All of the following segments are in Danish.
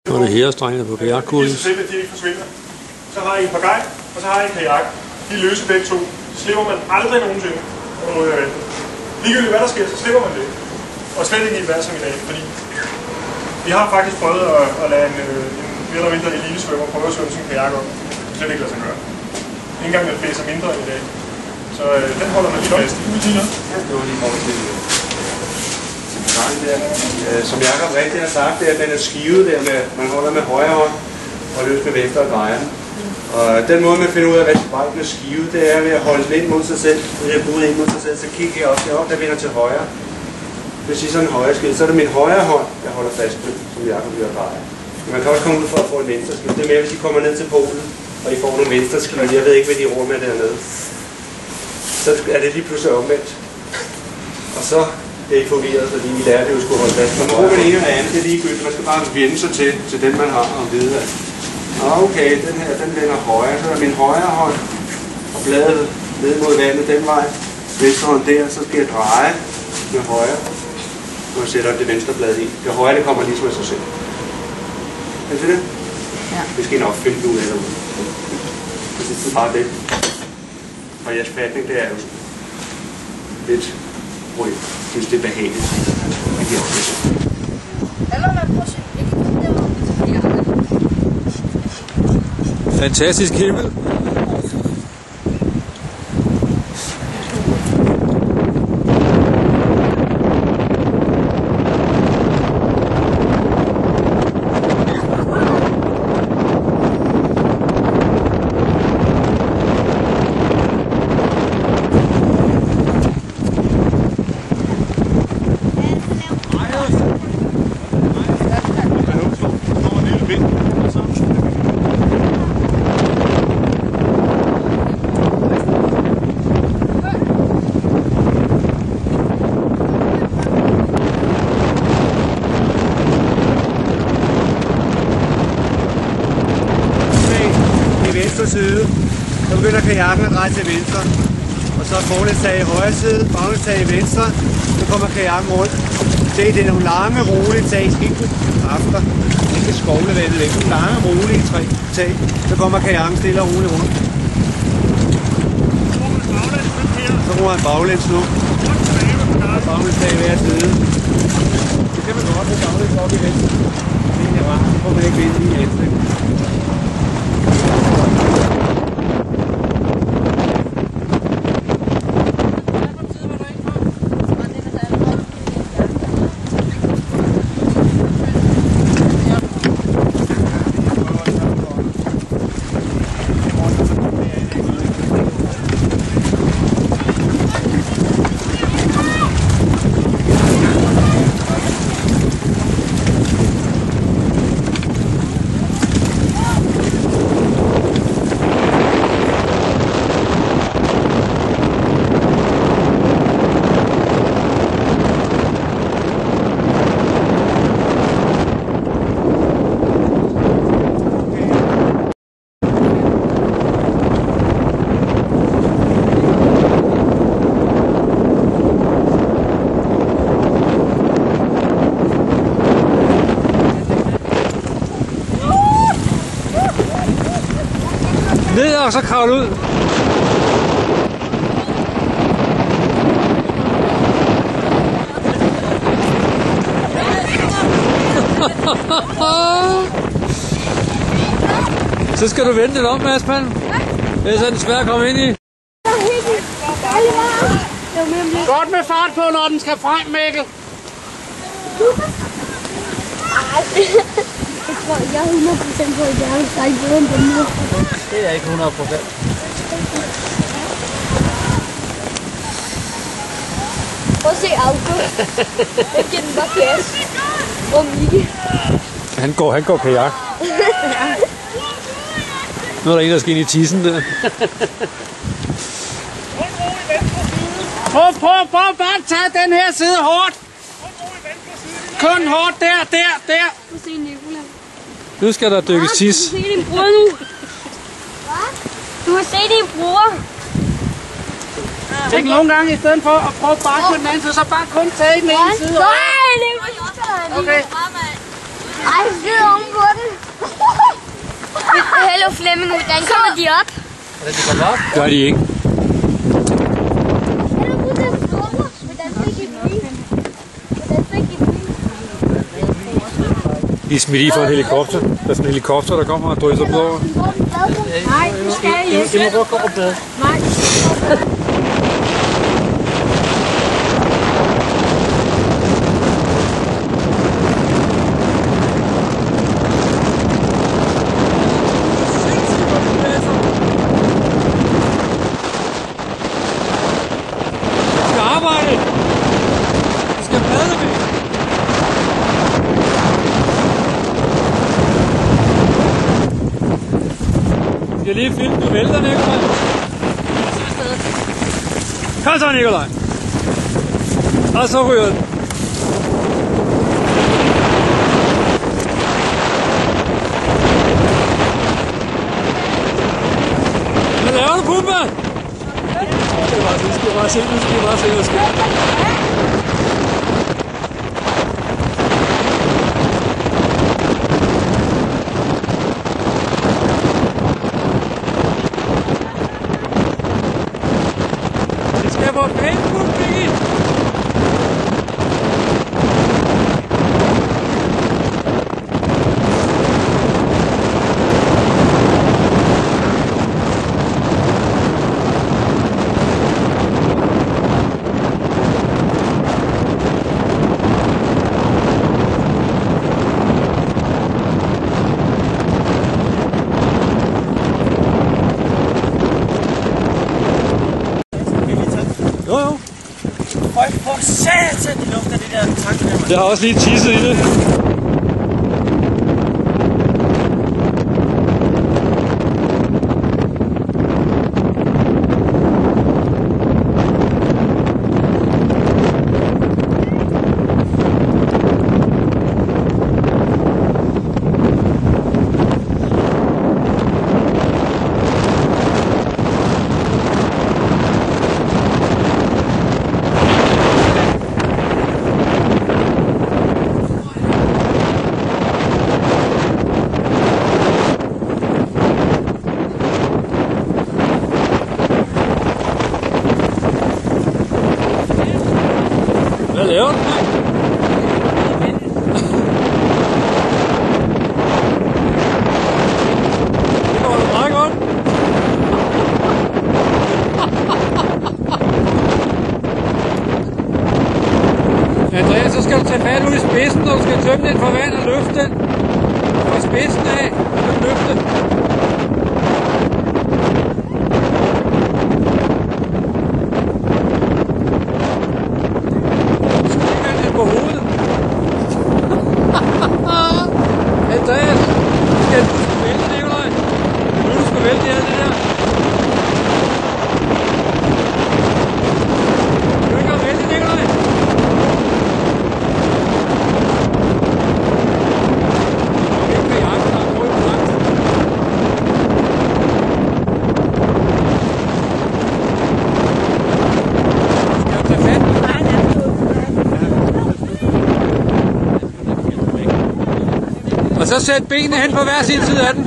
Nu er det hærestrengene på kajakkursen. Det er så at de ikke forsvinder. Så har I en pagaj, og så har I en kajak. De løser begge to. Så slipper man aldrig nogensinde over noget af vandet. Ligegyldigt hvad der sker, så slipper man det. Og slet ikke i et vejr som i dag, fordi vi har faktisk prøvet at lade en mere eller mindre elitesvømmer prøve at svømme sin kajak op. Det slet ikke lade sig gøre. Ikke engang den blæser mindre end i dag. Så den holder man lige fast i. Det var lige over til som Jakob rigtig har sagt, det er, at den er skivet der med, man holder med højre hånd og løfter med venstre og drejer den. Og den måde, man finder ud af, hvad bolden er skivet, det er ved at holde den ind mod sig selv. Når jeg bruger ind mod sig selv, så kigger jeg op deroppe, der vender til højre. Det vil sige sådan en højre skid, så er det min højre hånd, jeg holder fast på, som Jakob vil dreje. Men man kan også komme ud for at få en venstre skid. Det er mere, hvis I kommer ned til polen, og I får nogle venstre skid, jeg ved ikke, hvad de råd med dernede. Så er det lige pludselig omvendt. Og så det er ikke forvirret, fordi vi lærer det jo skulle holde fast. Man bruger det ene eller andet, det er ligegyldigt. Man skal bare vende sig til den, man har og vide af. Okay, den her, den vender højre. Så er min højre hånd og bladet ned mod vandet den vej. Venstre hånd der, så skal jeg dreje med højre. Og jeg sætter det venstre blad i. Det højre, det kommer ligesom af sig selv. Kan I se det? Ja. Det skal I nok finde ud af derude. Det er bare det. Og jeres fatning, det er jo lidt rød. Jeg synes, det er behageligt. Fantastisk himmel. Side. Så begynder kajakken at dreje til venstre. Og så forlægstag i højre side, baglægstag i venstre. Så kommer kajakken rundt. Se, det er nogle lange, rolige tag. I skal ikke kræfter. Ikke skovle vandet væk. Nogle lange, rolige tag. Så kommer kajakken stille og roligt rundt. Så bruger han baglæns nu. Baglægstag i hver side. Det kan man godt få baglæns op i venstre. Det er bare, så får man ikke vind i venstre. Ned og så kravle ud. Så skal du vente lidt om, Aspan. Ellers er det svært at komme ind i. Godt med fart på, når den skal frem, Mikkel. Jeg er 100% på, at jeg har sagt bedre end den her. Det er ikke 100%. Prøv at se August. Jeg giver den bare gas. Og Miki. Han går kajak. Nu er der en, der skal ind i tissen der. Prøv, bare tage den her side hårdt. Kun hårdt, der. Du se Nicolai. Nu skal der dykkes tis. Du har set din bror nu. Hvad? Du har set din bror. Tænk nogle gange, i stedet for at prøve bare på den anden side, så bare kun tage den ene side. Nej, det er jo okay. Ej, skid oven på den. Flemming, hvordan kommer de op? Hvordan de kommer op? Gør de ikke. De er smidt i for en helikopter. Der er sådan en helikopter, der kommer og drysser på over. Nej, det skal jeg ikke. Det må godt gå og bade. Nej. Vi skal arbejde. Vi skal bade med. Jeg skal lige filme, du vælter, Nikolaj. Kom så, Nikolaj. Og så ryger den. Hvad laver du, Pumba? Nu skal jeg bare se, hvad sker. Hvor pænt du fik. Jo. Høj for satan, de lugter det der tank. Jeg har også lige tisset i det. Hvad laver du? Det går da meget godt. Andreas, så skal du tage fat ud i spidsen, når du skal tømme den for vand og løfte den. Fra spidsen af, og løfte. På hovedet. Andreas, skal du vælte, Nikolaj? Nu skal vælte det der. Du ikke har vælte, Nikolaj? Det kan jeg ikke, der er rød på langt. Skal du tage fat? Og så sæt benene hen på hver sin side af den.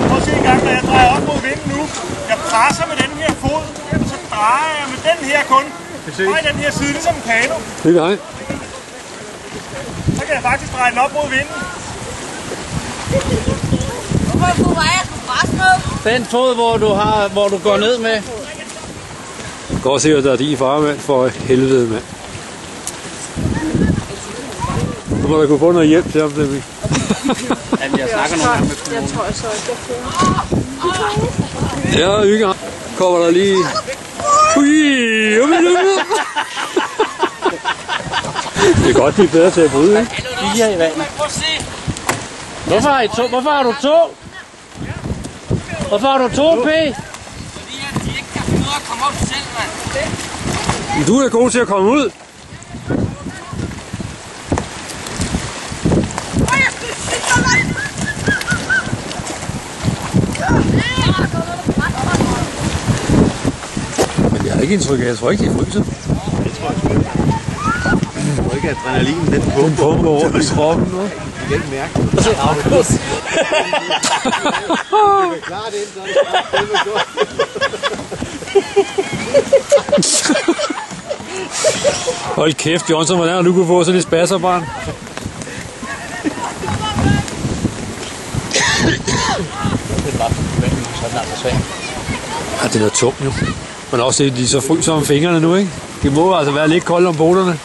Prøv at se en gang, når jeg drejer op mod vinden nu. Jeg presser med den her fod, så drejer jeg med den her kun. Og i den her side, ligesom en kano. Det er dig. Så kan jeg faktisk dreje den op mod vinden. Hvor var jeg på græsstrøm? Den fod, hvor du går ned med. Gå og se, hvad der er din far, mand. For helvede, mand. Du må da kunne få noget hjælp til ham, Flemming. Jamen, jeg snakker nogle gange med kommunen. Jeg tror så ikke, jeg får. Ja, Yngre. Kommer der lige... Det er godt, de er bedre til at bryde, ikke? Fire i vandet. Hvorfor har I to? Hvorfor har du to? Hvorfor har du to, P? Fordi at de ikke kan finde ud af at komme op selv, mand. Du er god til at komme ud. ikke indtryk af. Jeg tror ikke, de fryser. Jeg tror ikke, at adrenalinen den Pumper over i kroppen nu. Jeg kan ikke mærke det. Se, August. Det er klart ind, så er det godt. Hold kæft, Johnson, hvordan har du kunne få sådan et spasserbarn? Ja, det er noget tungt jo. Men også, de så fryser om fingrene nu, ikke? Det må altså være lidt koldt om boterne.